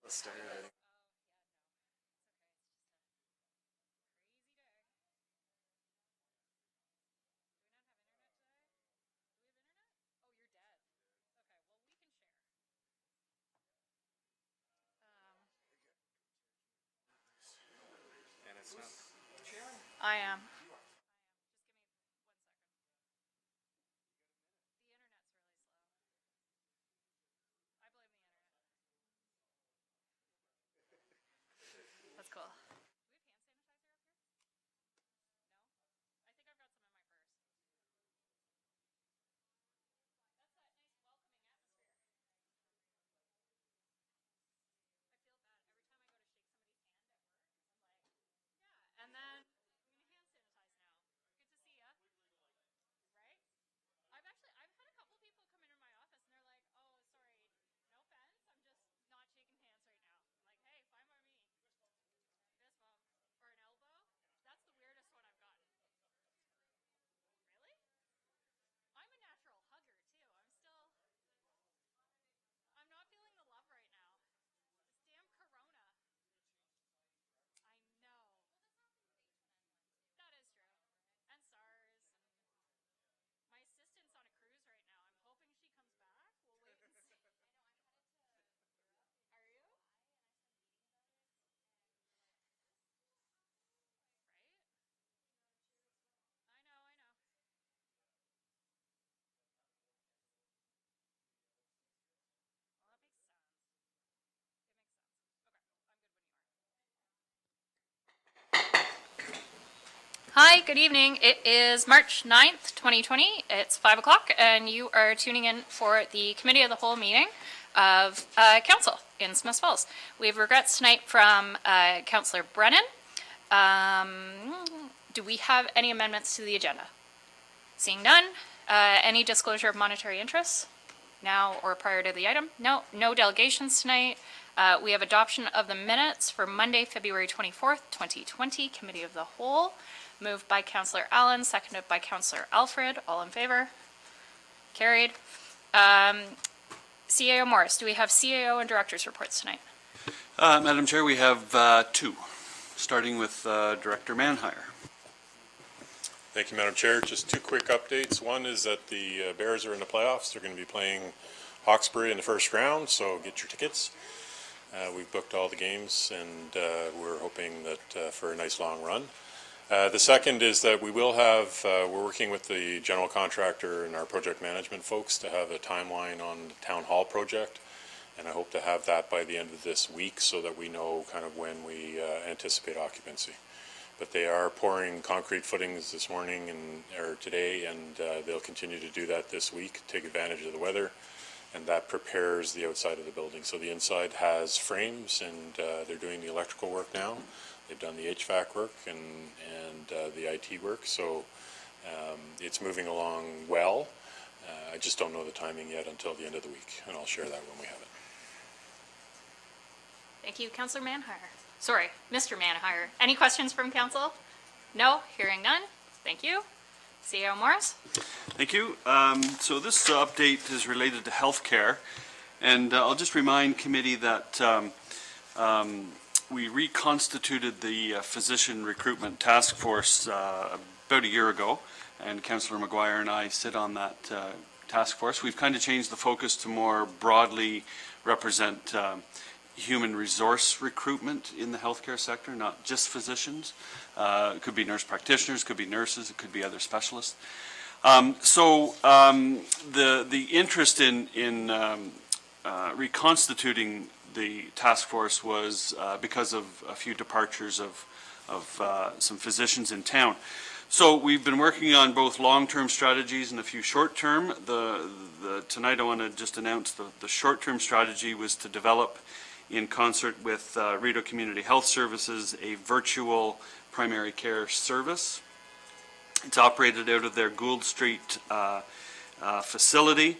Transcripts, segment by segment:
Started. And it's not. I am. That's cool. And then good to see ya. Right? I've had a couple people come into my office and they're like, "Oh, sorry, no offense, I'm just not shaking hands right now." I'm like, "Hey, fine by me." Fist bump or an elbow. That's the weirdest one I've gotten. Really? I'm a natural hugger too. I'm not feeling the love right now. This damn corona. I know. That is true. And SARS and my assistant's on a cruise right now. I'm hoping she comes back. We'll wait and see. Are you? Right? I know. Well, that makes sense. It makes sense. Okay, I'm good when you are. Hi, good evening. It is March 9th, 2020. It's 5 o'clock, and you are tuning in for the Committee of the Whole meeting of Council in Smiths Falls. We have regrets tonight from Councillor Brennan. Do we have any amendments to the agenda? Seeing none. Any disclosure of monetary interests? Now or prior to the item? No. No delegations tonight. We have adoption of the minutes for Monday, February 24th, 2020, Committee of the Whole. Moved by Councillor Allen, seconded by Councillor Alfred. All in favor? Carried. CAO Morris, do we have CAO and Director's reports tonight? Madam Chair, we have two, starting with Director Manhire. Thank you, Madam Chair. Just two quick updates. One is that the Bears are in the playoffs. They're going to be playing Hawkesbury in the first round, so get your tickets. We've booked all the games, and we're hoping that for a nice long run. The second is that we will have, we're working with the general contractor and our project management folks to have a timeline on the Town Hall project, and I hope to have that by the end of this week so that we know kind of when we anticipate occupancy. But they are pouring concrete footings this morning or today, and they'll continue to do that this week, take advantage of the weather, and that prepares the outside of the building. So the inside has frames, and they're doing the electrical work now. They've done the HVAC work and the IT work, so it's moving along well. I just don't know the timing yet until the end of the week, and I'll share that when we have it. Thank you, Councillor Manhire. Sorry, Mr. Manhire. Any questions from Council? No? Hearing none? Thank you. CAO Morris? Thank you. So this update is related to healthcare, and I'll just remind committee that we reconstituted the physician recruitment task force about a year ago, and Councillor McGuire and I sit on that task force. We've kind of changed the focus to more broadly represent human resource recruitment in the healthcare sector, not just physicians. It could be nurse practitioners, could be nurses, it could be other specialists. The interest in reconstituting the task force was because of a few departures of some physicians in town. So we've been working on both long-term strategies and a few short-term. Tonight I want to just announce the short-term strategy was to develop, in concert with Rideau Community Health Services, a virtual primary care service. It's operated out of their Gould Street facility.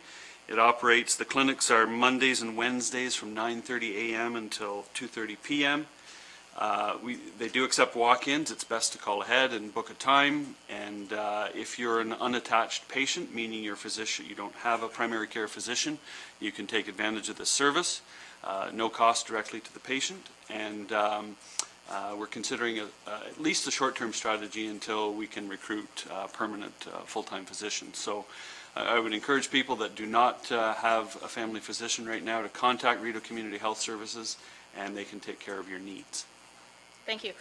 It operates, the clinics are Mondays and Wednesdays from 9:30 a.m. until 2:30 p.m. They do accept walk-ins. It's best to call ahead and book a time. And if you're an unattached patient, meaning your physician, you don't have a primary care physician, you can take advantage of this service. no cost directly to the patient, and we're considering at least a short-term strategy until we can recruit permanent full-time physicians. So I would encourage people that do not have a family physician right now to contact Rideau Community Health Services, and they can take care of your needs. Thank you.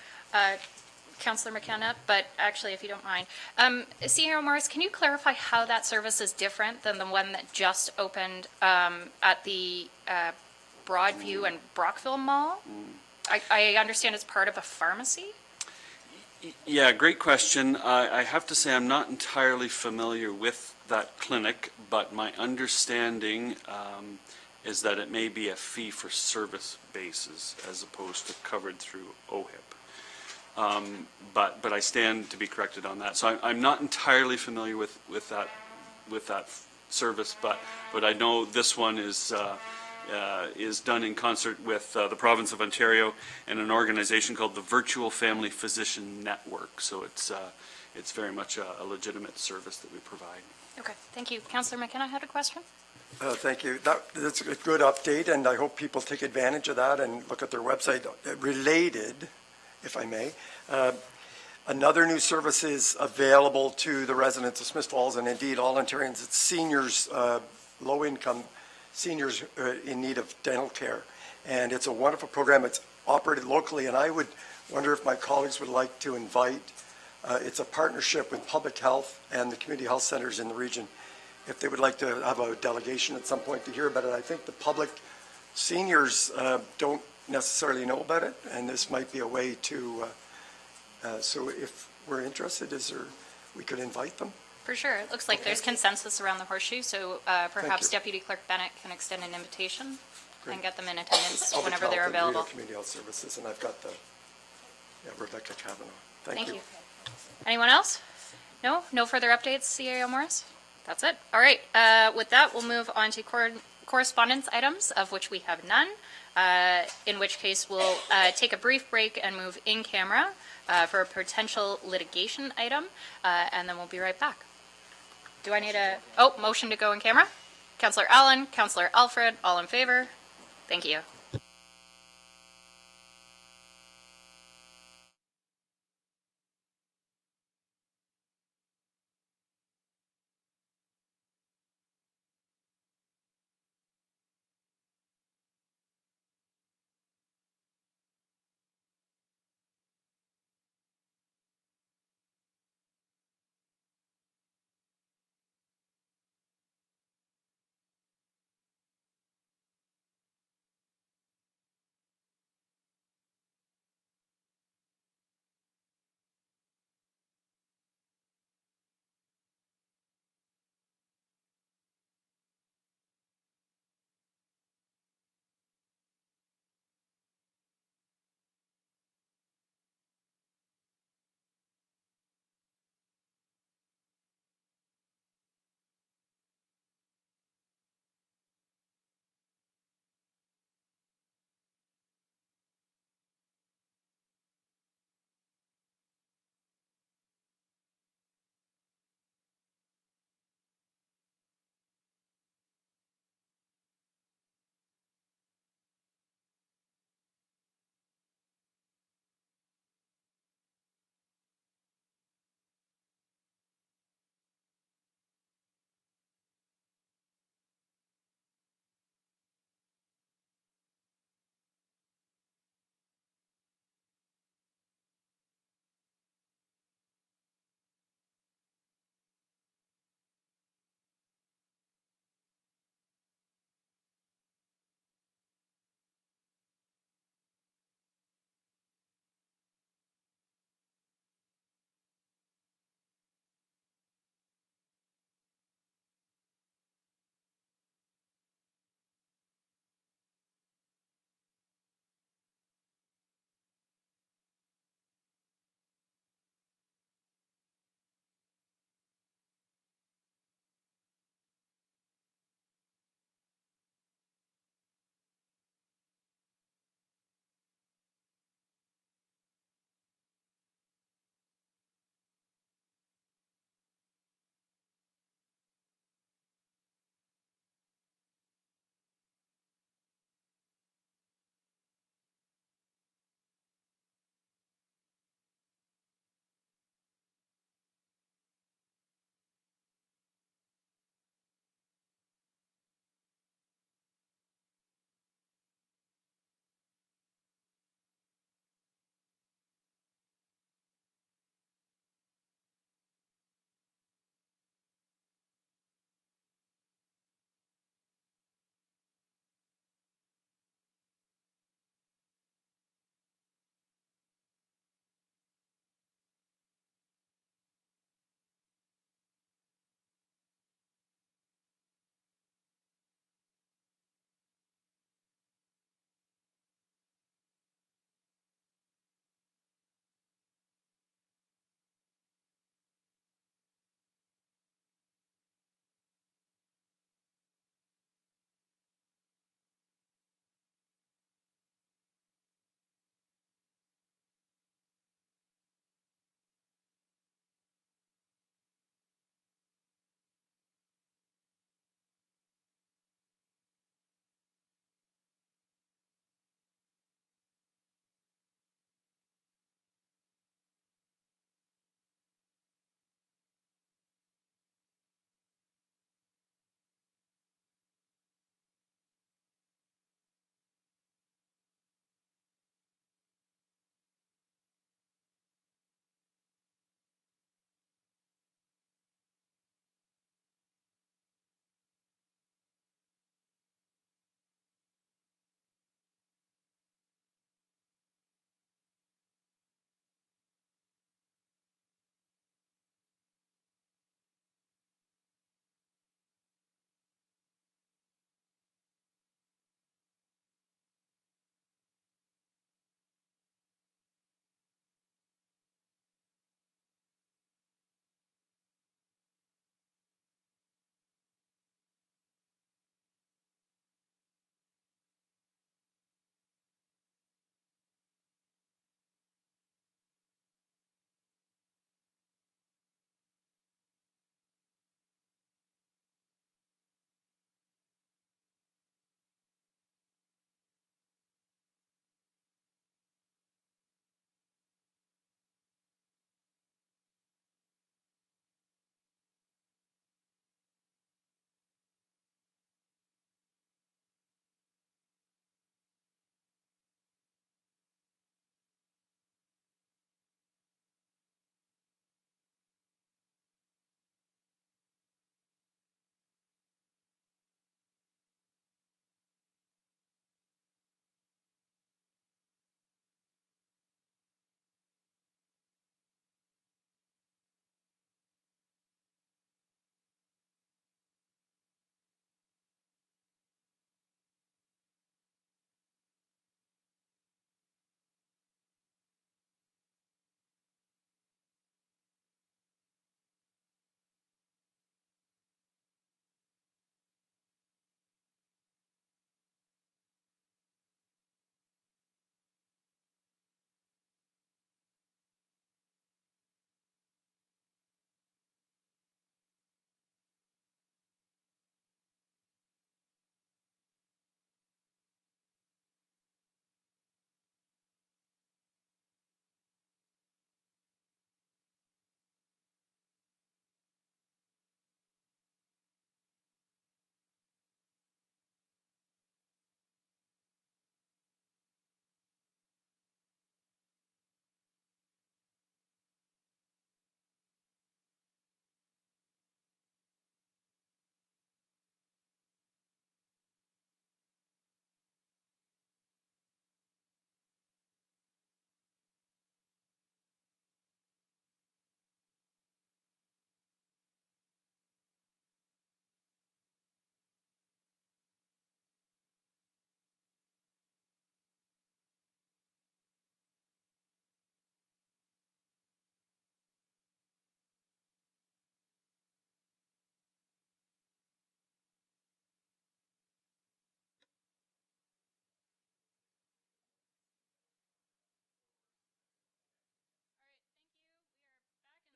Councillor McKenna, but actually, if you don't mind, CEO Morris, can you clarify how that service is different than the one that just opened at the Broadview and Brockville Mall? I understand it's part of a pharmacy? Yeah, great question. I have to say I'm not entirely familiar with that clinic, but my understanding is that it may be a fee-for-service basis as opposed to covered through OHIP. But I stand to be corrected on that. So I'm not entirely familiar with that service, but I know this one is done in concert with the province of Ontario and an organization called the Virtual Family Physician Network. So it's very much a legitimate service that we provide. Okay, thank you. Councillor McKenna had a question? Thank you. That's a good update, and I hope people take advantage of that and look at their website. Related, if I may, another new service is available to the residents of Smiths Falls, and indeed all Ontarians. It's seniors, low-income seniors in need of dental care. And it's a wonderful program. It's operated locally, and I would wonder if my colleagues would like to invite, it's a partnership with public health and the community health centers in the region, if they would like to have a delegation at some point to hear about it. I think the public seniors don't necessarily know about it, and this might be a way to, so if we're interested, we could invite them? For sure. It looks like there's consensus around the horseshoe, so perhaps Deputy Clerk Bennett can extend an invitation and get them in attendance Public whenever Health they're and Rideau available. Community Health Services, and I've got Rebecca Kavanaugh. Thank you. Anyone else? No? No further updates, CAO Morris? That's it. All right. With that, we'll move on to correspondence items, of which we have none, in which case we'll take a brief break and move in camera for a potential litigation item, and then we'll be right back. Do I need motion to go in camera? Councillor Allen, Councillor Alfred, all in favor? Thank you.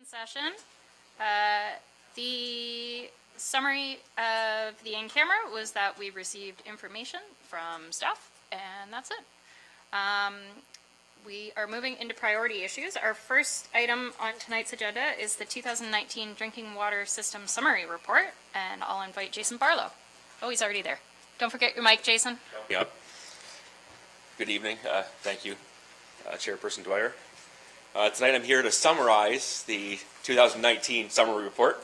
Session. The summary of the in-camera was that we received information from staff, and that's it. We are moving into priority issues. Our first item on tonight's agenda is the 2019 Drinking Water System Summary Report, and I'll invite Jason Barlow. Oh, he's already there. Don't forget your mic, Jason. Yep. Good evening. Thank you, Chairperson Dwyer. Tonight I'm here to summarize the 2019 summary report.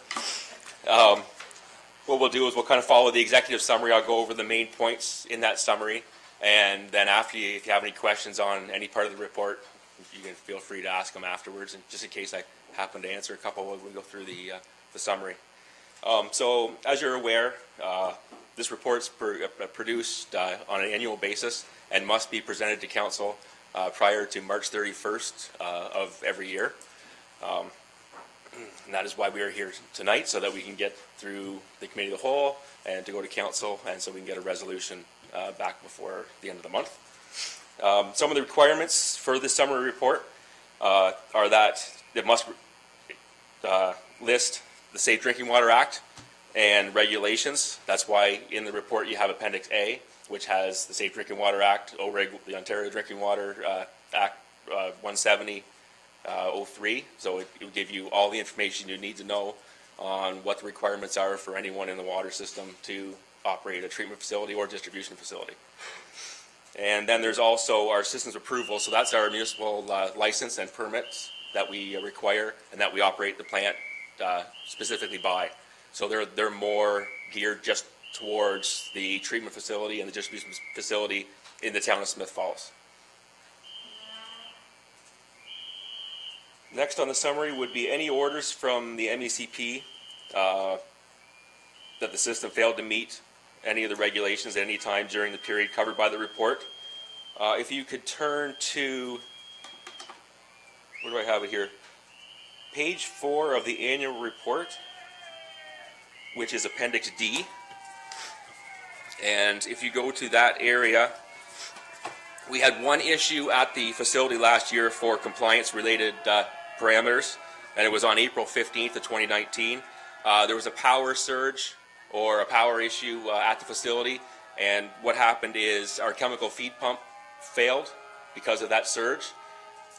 What we'll do is we'll kind of follow the executive summary. I'll go over the main points in that summary, and then after if you have any questions on any part of the report, you can feel free to ask them afterwards, and just in case I happen to answer a couple when we go through the summary. So as you're aware, this report's produced on an annual basis and must be presented to council prior to March 31st of every year. And that is why we are here tonight, so that we can get through the committee of the whole and to go to council, and so we can get a resolution back before the end of the month. Some of the requirements for this summary report are that it must list the Safe Drinking Water Act and regulations. That's why in the report you have Appendix A, which has the Safe Drinking Water Act, OREG, the Ontario Drinking Water Act 170, 03. So it will give you all the information you need to know on what the requirements are for anyone in the water system to operate a treatment facility or distribution facility. And then there's also our systems approval. So that's our municipal license and permits that we require and that we operate the plant specifically by. So they're more geared just towards the treatment facility and the distribution facility in the town of Smith Falls. Next on the summary would be any orders from the MECP that the system failed to meet any of the regulations at any time during the period covered by the report. If you could turn to, where do I have it here? Page 4 of the annual report, which is Appendix D. And if you go to that area, we had one issue at the facility last year for compliance-related parameters, and it was on April 15th of 2019. There was a power surge or a power issue at the facility, and what happened is our chemical feed pump failed because of that surge.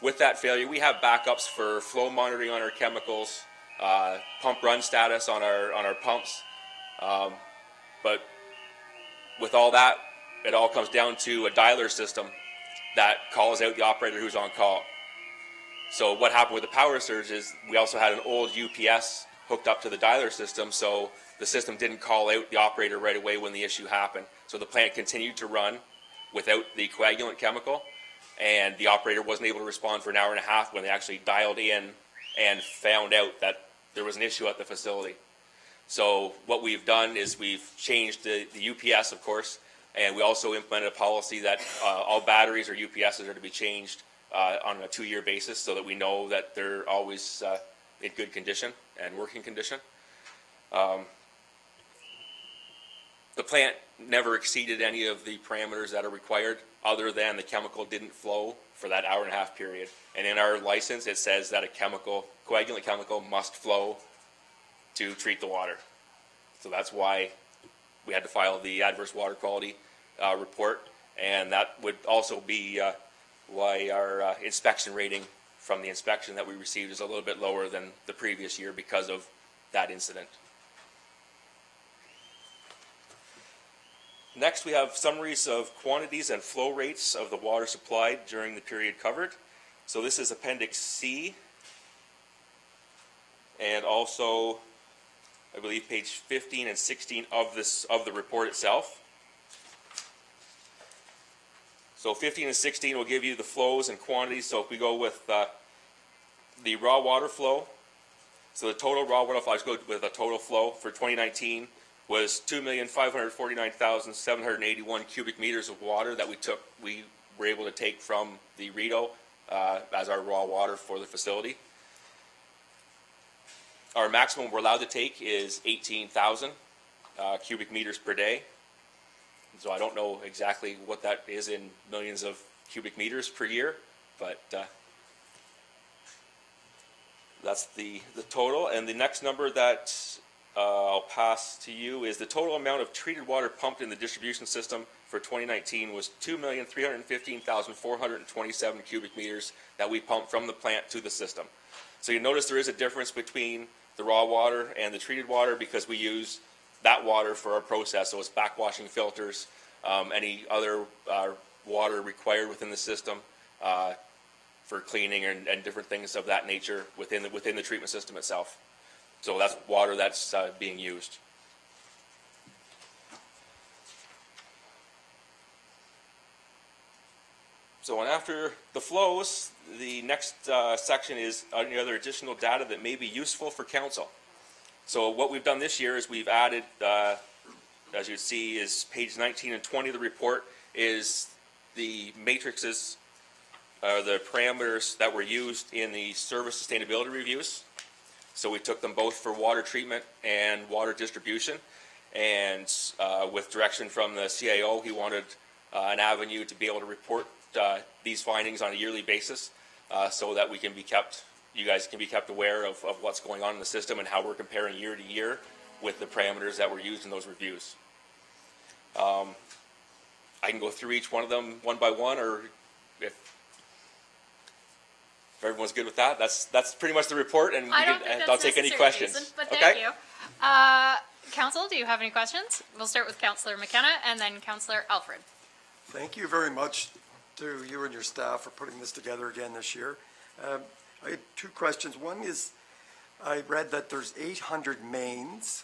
With that failure, we have backups for flow monitoring on our chemicals, pump run status on our pumps, but with all that, it all comes down to a dialer system that calls out the operator who's on call. So what happened with the power surge is we also had an old UPS hooked up to the dialer system, so the system didn't call out the operator right away when the issue happened. So the plant continued to run without the coagulant chemical, and the operator wasn't able to respond for an hour and a half when they actually dialed in and found out that there was an issue at the facility. So what we've done is we've changed the UPS, of course, and we also implemented a policy that all batteries or UPSs are to be changed on a 2-year basis, so that we know that they're always in good condition and working condition. The plant never exceeded any of the parameters that are required, other than the chemical didn't flow for that hour and a half period. And in our license, it says that a coagulant chemical must flow to treat the water. So that's why we had to file the adverse water quality report, and that would also be why our inspection rating from the inspection that we received is a little bit lower than the previous year because of that incident. Next, we have summaries of quantities and flow rates of the water supplied during the period covered. So this is Appendix C, and also I believe page 15 and 16 of the report itself. So 15 and 16 will give you the flows and quantities. So if we go with the raw water flow, so the total raw water flow, let's go with a total flow for 2019 was 2,549,781 cubic meters of water that we were able to take from the Rideau as our raw water for the facility. Our maximum we're allowed to take is 18,000 cubic meters per day. So I don't know exactly what that is in millions of cubic meters per year, but That's the total. And the next number that I'll pass to you is the total amount of treated water pumped in the distribution system for 2019 was 2,315,427 cubic meters that we pumped from the plant to the system. So you notice there is a difference between the raw water and the treated water because we use that water for our process. So it's backwashing filters, any other water required within the system for cleaning and different things of that nature within the treatment system itself. So that's water that's being used. So and after the flows, the next section is any other additional data that may be useful for council. So what we've done this year is we've added, as you see, is page 19 and 20 of the report is the matrices, the parameters that were used in the service sustainability reviews. So we took them both for water treatment and water distribution. And with direction from the CIO, he wanted an avenue to be able to report these findings on a yearly basis so that we can be kept, you guys can be kept aware of what's going on in the system and how we're comparing year to year with the parameters that were used in those reviews. I can go through each one of them one by one, or if everyone's good with that, that's pretty much the report, and I'll take any questions. Jason, but okay. thank you. Council, do you have any questions? We'll start with Councillor McKenna and then Councillor Alfred. Thank you very much to you and your staff for putting this together again this year. I had two questions. One is, I read that there's 800 mains.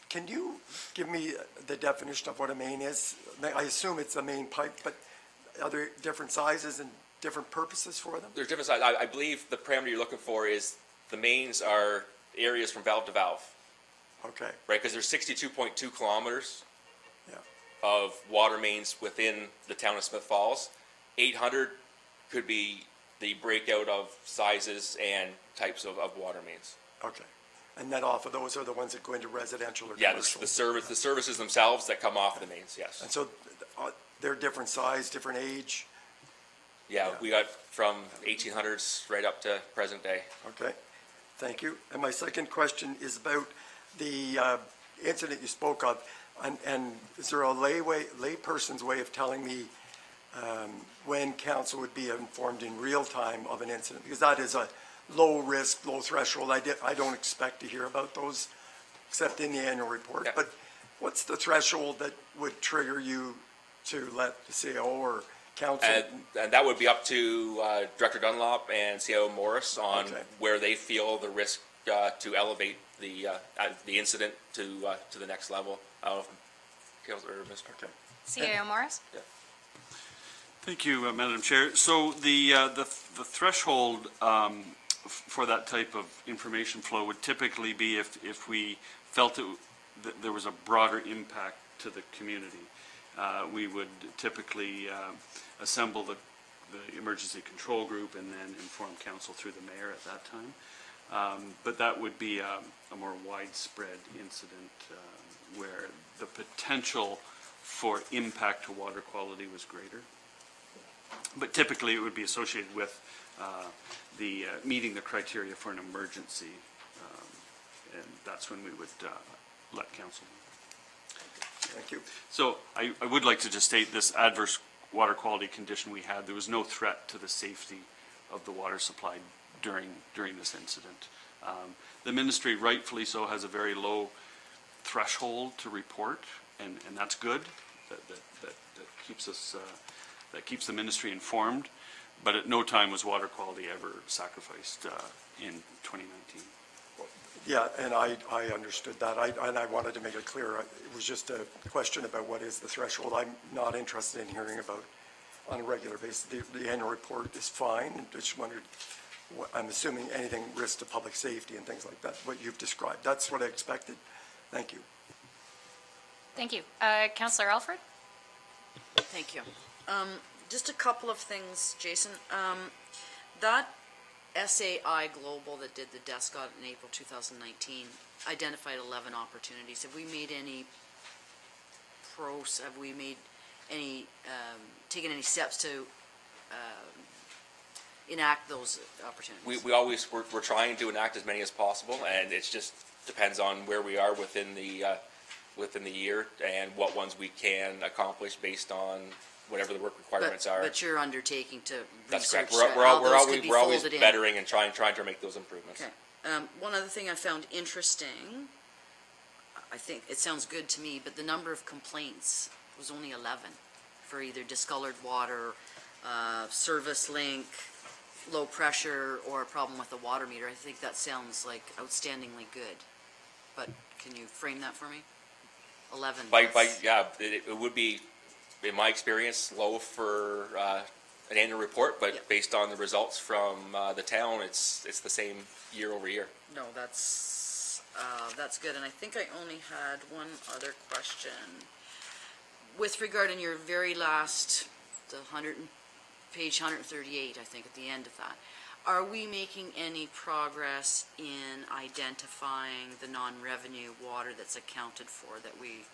Can you give me the definition of what a main is? I assume it's a main pipe, but are there different sizes and different purposes for them? There's different sizes. I believe the parameter you're looking for is the mains are areas from valve to valve, Okay, right? Because there's 62.2 kilometers yeah, of water mains within the town of Smith Falls. 800 could be the breakout of sizes and types of water mains. okay. And then off of those are the ones that go into residential or Yeah, commercial? the services themselves that come off the mains, yes. And so they're different size, different age? Yeah, we got from 1800s right up to present day. Okay, thank you. And my second question is about the incident you spoke of. And is there a layperson's way of telling me when council would be informed in real time of an incident? Because that is a low risk, low threshold. I don't expect to hear about those except in the annual report. Yeah. But what's the threshold that would trigger you to let the CAO or council? And that would be up to Director Dunlop and CIO Morris on Okay. where they feel the risk to elevate the incident to the next level of Mr. Okay. CAO Morris? Yeah. Thank you, Madam Chair. So the threshold for that type of information flow would typically be if we felt that there was a broader impact to the community. We would typically assemble the emergency control group and then inform council through the mayor at that time. But that would be a more widespread incident where the potential for impact to water quality was greater. But typically it would be associated with the meeting the criteria for an emergency, and that's when we would let council know. Thank you. So I would like to just state this adverse water quality condition we had, there was no threat to the safety of the water supply during this incident. The ministry, rightfully so, has a very low threshold to report, and that's good. That keeps us that keeps the ministry informed. But at no time was water quality ever sacrificed in 2019. Yeah, and I understood that. And I wanted to make it clear. It was just a question about what is the threshold. I'm not interested in hearing about on a regular basis. The annual report is fine. Just wondered, I'm assuming anything risk to public safety and things like that, what you've described. That's what I expected. Thank you. Thank you. Councillor Alfred? Thank you. Just a couple of things, Jason. That SAI Global that did the DESCOT in April 2019 identified 11 opportunities. Have we made any taken any steps to enact those opportunities. We're trying to enact as many as possible, and it just depends on where we are within the year and what ones we can accomplish based on whatever the work requirements are. But you're undertaking to That's research correct. how those could be We're always folded in. bettering and trying to make those improvements. Okay. One other thing I found interesting, I think it sounds good to me, but the number of complaints was only 11 for either discolored water, service link, low pressure, or a problem with the water meter. I think that sounds like outstandingly good. But can you frame that for me? 11. It would be, in my experience, low for an annual report, but Yeah. based on the results from the town, it's the same year over year. No, that's good. And I think I only had one other question. With regard in your very last, page 138, I think, at the end of that, are we making any progress in identifying the non-revenue water that's accounted for that we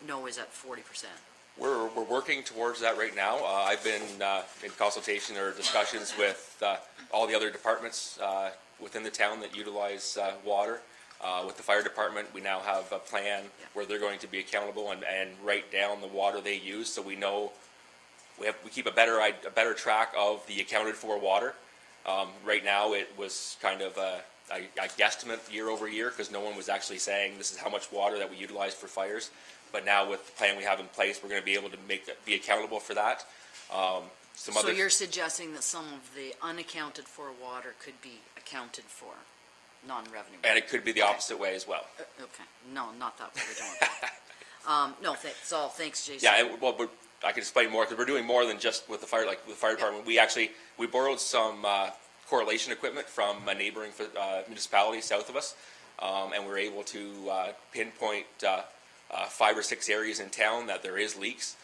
know is at 40%? We're working towards that right now. I've been in consultation or discussions with all the other departments within the town that utilize water. With the fire department, we now have a plan where they're going to be accountable and write down the water they use, so we know we keep a better track of the accounted for water. Right now, it was kind of a guesstimate year over year because no one was actually saying this is how much water that we utilize for fires. But now with the plan we have in place, we're going to be able to be accountable for that. So you're suggesting that some of the unaccounted for water could be accounted for, non-revenue? And it could be the opposite way as well. Okay, no, not that way, we don't want that. No, that's all, thanks, Jason. Yeah, but I can explain more because we're doing more than just with the fire, like with the fire department. We borrowed some correlation equipment from a neighboring municipality south of us, and we're able to pinpoint 5 or 6 areas in town that there is leaks.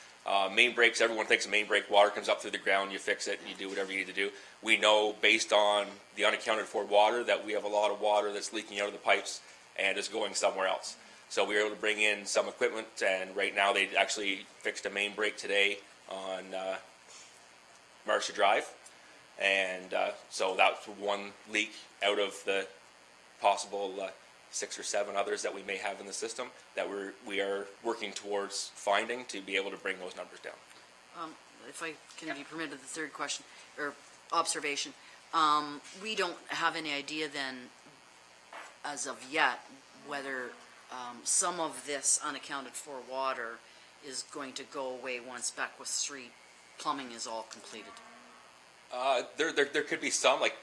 Main breaks, everyone thinks a main break, water comes up through the ground, you fix it, and you do whatever you need to do. We know based on the unaccounted for water that we have a lot of water that's leaking out of the pipes and is going somewhere else. So we were able to bring in some equipment, and right now they actually fixed a main break today on Marcia Drive. And so that's one leak out of the possible 6 or 7 others that we may have in the system that we are working towards finding to be able to bring those numbers down. If I can be permitted the third question, or observation, we don't have any idea then, as of yet, whether some of this unaccounted for water is going to go away once Beckwith Street plumbing is all completed. There could be some, like,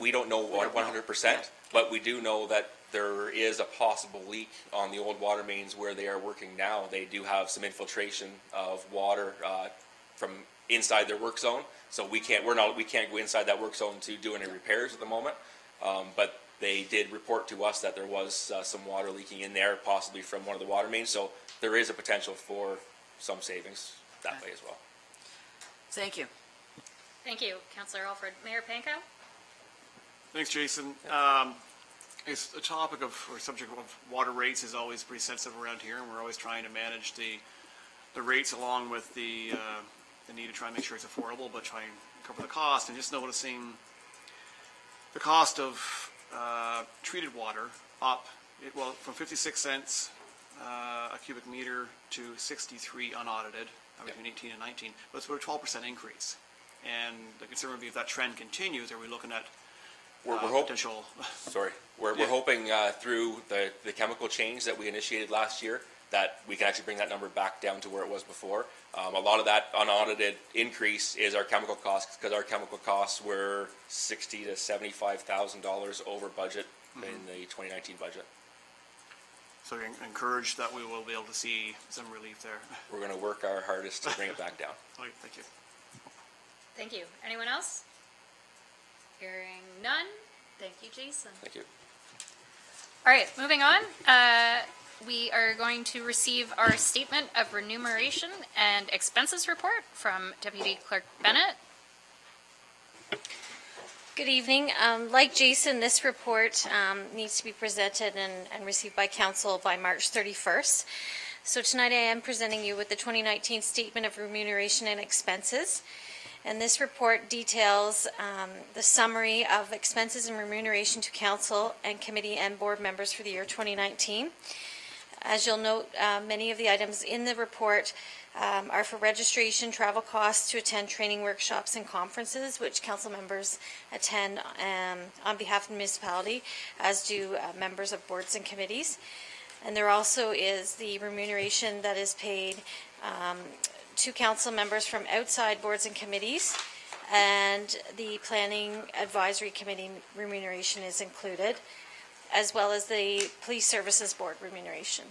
we don't know 100%, but we do know that there is a possible leak on the old water mains where they are working now. They do have some infiltration of water from inside their work zone, so we can't go inside that work zone to do any repairs at the moment. But they did report to us that there was some water leaking in there, possibly from one of the water mains. So there is a potential for some savings that way as well. Thank you. Thank you, Councillor Alfred. Mayor Pankow? Thanks, Jason. It's a topic of, or subject of water rates is always pretty sensitive around here, and we're always trying to manage the rates along with the need to try and make sure it's affordable, but try and cover the cost. And just noticing the cost of treated water up, from 56 cents a cubic meter to 63 unaudited between 18 and 19. But it's about a 12% increase. And the concern would be if that trend continues, are we looking at potential? We're hoping through the chemical change that we initiated last year that we can actually bring that number back down to where it was before. A lot of that unaudited increase is our chemical costs, because our chemical costs were $60,000 to $75,000 over budget in the 2019 budget. So you're encouraged that we will be able to see some relief there. We're going to work our hardest to bring it back down. Okay, thank you. Thank you. Anyone else? Hearing none. Thank you, Jason. Thank you. All right, moving on. We are going to receive our statement of remuneration and expenses report from Deputy Clerk Bennett. Good evening. Like Jason, this report needs to be presented and received by council by March 31st. So tonight I am presenting you with the 2019 Statement of Remuneration and Expenses. And this report details the summary of expenses and remuneration to council and committee and board members for the year 2019. As you'll note, many of the items in the report are for registration, travel costs to attend training workshops and conferences, which council members attend on behalf of the municipality, as do members of boards and committees. And there also is the remuneration that is paid to council members from outside boards and committees, and the Planning Advisory Committee remuneration is included, as well as the Police Services Board remuneration.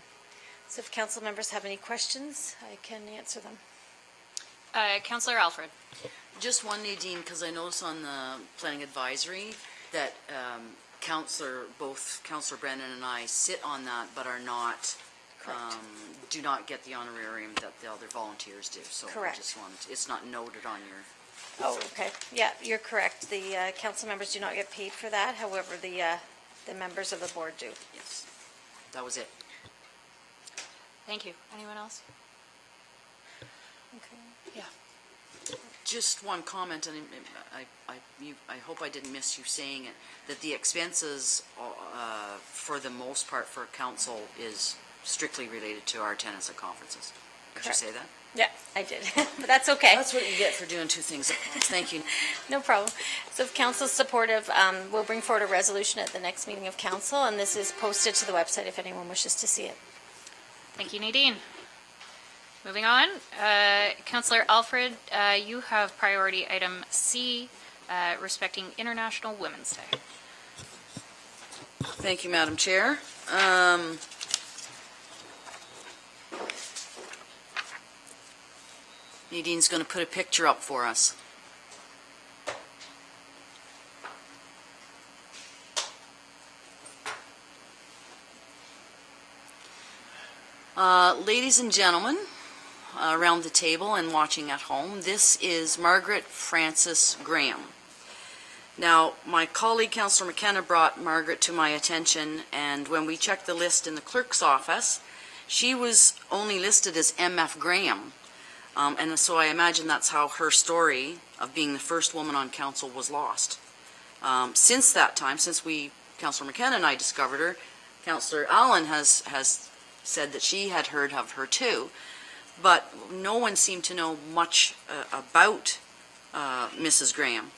So if council members have any questions, I can answer them. Councillor Alfred. Just one, Nadine, because I noticed on the planning advisory that both Councillor Brennan and I sit on that, but are not, do not get the honorarium that the other volunteers do. So Correct. I just wanted, it's not noted on your. Oh, okay. Yeah, you're correct. The council members do not get paid for that. However, the members of the board do. Yes, that was it. Thank you. Anyone else? Okay. Yeah. Just one comment, and I hope I didn't miss you saying it, that the expenses, for the most part for council, is strictly related to our attendance at conferences. Did you say that? Yeah, I did. But that's okay. That's what you get for doing two things at once. Thank you. No problem. So if council's supportive, we'll bring forward a resolution at the next meeting of council, and this is posted to the website if anyone wishes to see it. Thank you, Nadine. Moving on, Councillor Alfred, you have priority item C, respecting International Women's Day. Thank you, Madam Chair. Nadine's going to put a picture up for us. Ladies and gentlemen, around the table and watching at home, this is Margaret Frances Graham. Now, my colleague, Councillor McKenna, brought Margaret to my attention, and when we checked the list in the clerk's office, she was only listed as MF Graham. And so I imagine that's how her story of being the first woman on council was lost. Since that time, since Councillor McKenna and I discovered her, Councillor Allen has said that she had heard of her too, but no one seemed to know much about Mrs. Graham.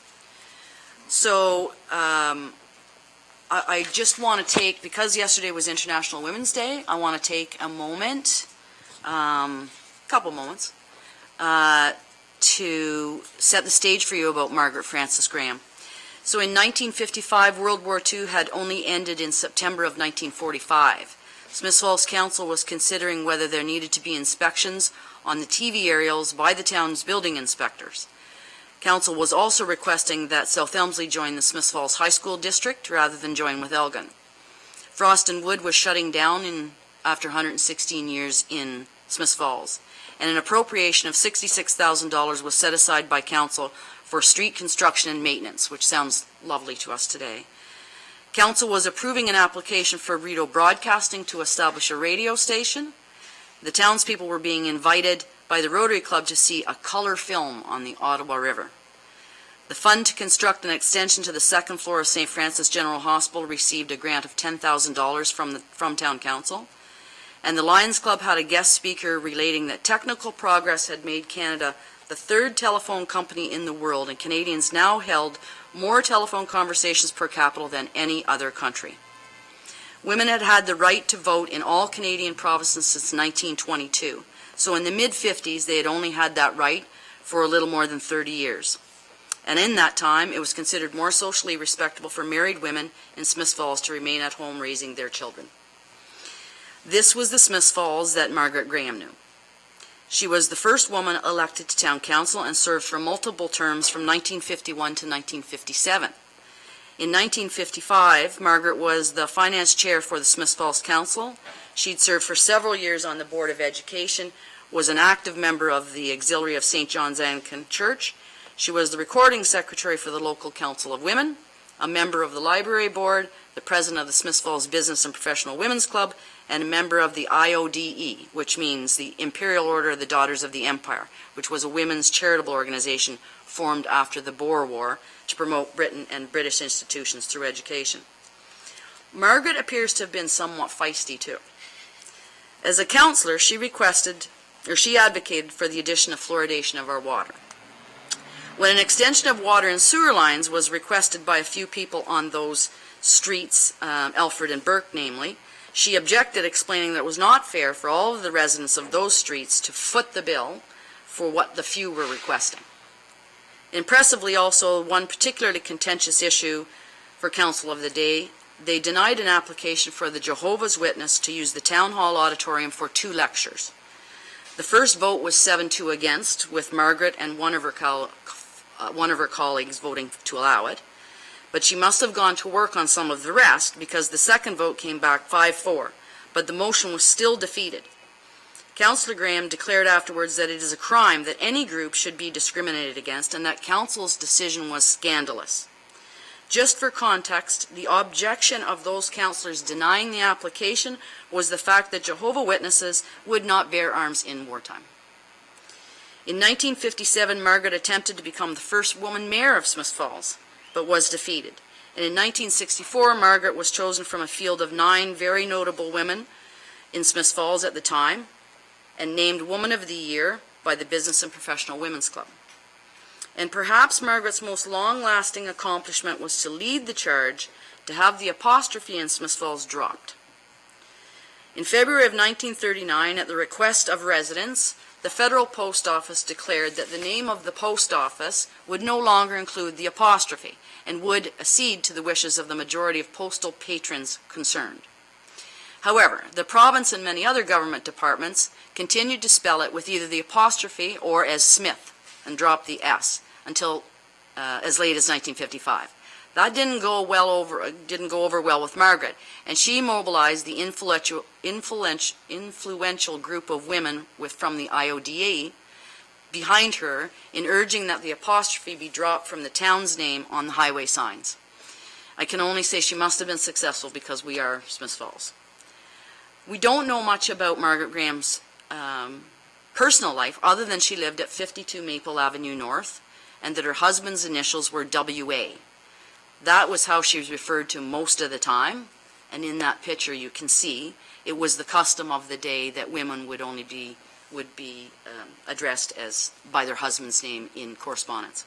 So I just want to take, because yesterday was International Women's Day, I want to take a moment, couple moments, to set the stage for you about Margaret Frances Graham. So in 1955, World War II had only ended in September of 1945. Smiths Falls Council was considering whether there needed to be inspections on the TV aerials by the town's building inspectors. Council was also requesting that South Elmsley join the Smiths Falls High School District rather than join with Elgin. Frost and Wood was shutting down after 116 years in Smiths Falls, and an appropriation of $66,000 was set aside by Council for street construction and maintenance, which sounds lovely to us today. Council was approving an application for Rideau Broadcasting to establish a radio station. The townspeople were being invited by the Rotary Club to see a color film on the Ottawa River. The fund to construct an extension to the second floor of St. Francis General Hospital received a grant of $10,000 from Town Council. And the Lions Club had a guest speaker relating that technical progress had made Canada the third telephone company in the world, and Canadians now held more telephone conversations per capita than any other country. Women had had the right to vote in all Canadian provinces since 1922. So in the mid-50s, they had only had that right for a little more than 30 years. And in that time, it was considered more socially respectable for married women in Smiths Falls to remain at home raising their children. This was the Smiths Falls that Margaret Graham knew. She was the first woman elected to Town Council and served for multiple terms from 1951 to 1957. In 1955, Margaret was the finance chair for the Smiths Falls Council. She'd served for several years on the Board of Education, was an active member of the Auxiliary of St. John's Anglican Church. She was the recording secretary for the local Council of Women, a member of the Library Board, the president of the Smiths Falls Business and Professional Women's Club, and a member of the IODE, which means the Imperial Order of the Daughters of the Empire, which was a women's charitable organization formed after the Boer War to promote Britain and British institutions through education. Margaret appears to have been somewhat feisty too. As a councillor, she advocated for the addition of fluoridation of our water. When an extension of water and sewer lines was requested by a few people on those streets, Alfred and Burke namely, she objected, explaining that it was not fair for all of the residents of those streets to foot the bill for what the few were requesting. Impressively also, one particularly contentious issue for council of the day, they denied an application for the Jehovah's Witness to use the Town Hall auditorium for 2 lectures. The first vote was 7-2 against, with Margaret and one of her colleagues voting to allow it. But she must have gone to work on some of the rest, because the second vote came back 5-4, but the motion was still defeated. Councillor Graham declared afterwards that it is a crime that any group should be discriminated against, and that council's decision was scandalous. Just for context, the objection of those councillors denying the application was the fact that Jehovah's Witnesses would not bear arms in wartime. In 1957, Margaret attempted to become the first woman mayor of Smiths Falls, but was defeated. And in 1964, Margaret was chosen from a field of 9 very notable women in Smiths Falls at the time, and named Woman of the Year by the Business and Professional Women's Club. And perhaps Margaret's most long-lasting accomplishment was to lead the charge to have the apostrophe in Smiths Falls dropped. In February of 1939, at the request of residents, the Federal Post Office declared that the name of the post office would no longer include the apostrophe and would accede to the wishes of the majority of postal patrons concerned. However, the province and many other government departments continued to spell it with either the apostrophe or as Smith and dropped the S until as late as 1955. That didn't go over well with Margaret, and she mobilized the influential group of women from the IODA behind her in urging that the apostrophe be dropped from the town's name on the highway signs. I can only say she must have been successful, because we are Smiths Falls. We don't know much about Margaret Graham's personal life, other than she lived at 52 Maple Avenue North, and that her husband's initials were WA. That was how she was referred to most of the time, and in that picture you can see it was the custom of the day that women would be addressed as by their husband's name in correspondence.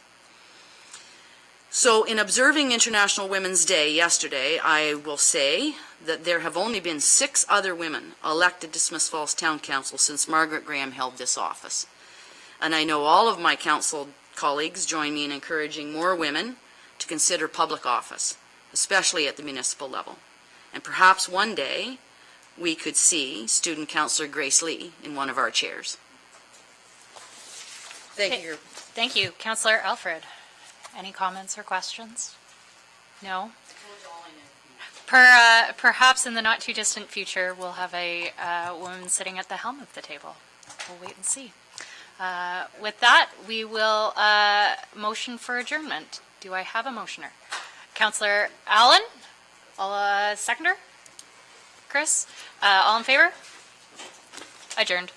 So in observing International Women's Day yesterday, I will say that there have only been 6 other women elected to Smiths Falls Town Council since Margaret Graham held this office. And I know all of my council colleagues join me in encouraging more women to consider public office, especially at the municipal level. And perhaps one day we could see Student Councillor Grace Lee in one of our chairs. Thank you. Thank you. Councillor Alfred, any comments or questions? No? Perhaps in the not-too-distant future, we'll have a woman sitting at the helm of the table. We'll wait and see. With that, we will motion for adjournment. Do I have a motioner? Councillor Allen? Seconder? Chris? All in favor? Adjourned.